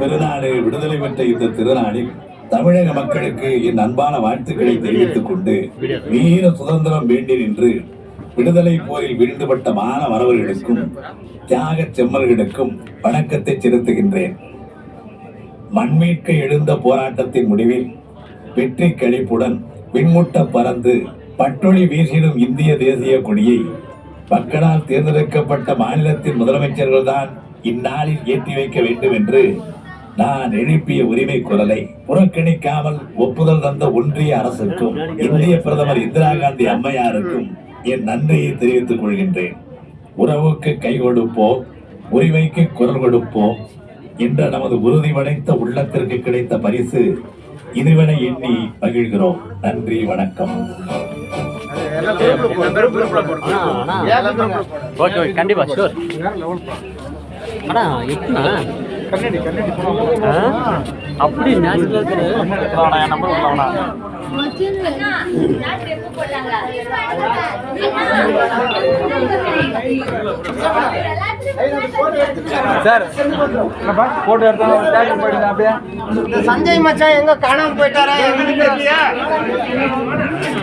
பெருநாடு விடுதலை பெற்ற இந்த திருநாளில் தமிழக மக்களுக்கு என் அன்பான வாழ்த்துக்களை தெரிவித்துக் கொண்டு வீர சுதந்திரம் வேண்டி நின்று விடுதலை போரில் வீழ்ந்துபட்ட மாணவர்களுக்கும் தியாக செம்மல்களுக்கும் வணக்கத்தை செலுத்துகின்றேன். மண்மீட்க எழுந்த போராட்டத்தின் முடிவில் வெற்றி களிப்புடன் விண்முட்ட பறந்து பட்டொளி வீசிடும் இந்திய தேசிய கொடியை மக்களால் தேர்ந்தெடுக்கப்பட்ட மாநிலத்தின் முதலமைச்சர்கள் தான் இந்நாளில் ஏற்றி வைக்க வேண்டும் என்று நான் எழுப்பிய உரிமை குரலை புறக்கணிக்காமல் ஒப்புதல் தந்த ஒன்றிய அரசுக்கும் இந்திய பிரதமர் இந்திரா காந்தி அம்மையாருக்கும் என் நன்றியை தெரிவித்துக் கொள்கின்றேன். உறவுக்கு கை கொடுப்போம், உரிமைக்கு குரல் கொடுப்போம் என்ற நமது உறுதி படைத்த உள்ளத்திற்கு கிடைத்த பரிசு இதுவென எண்ணி மகிழ்கிறோம். நன்றி, வணக்கம். கண்டிப்பா அப்படி சார் போட்டோ எடுத்தா அப்படியே சஞ்சய் மச்சான் எங்க காணாம போயிட்டாரா?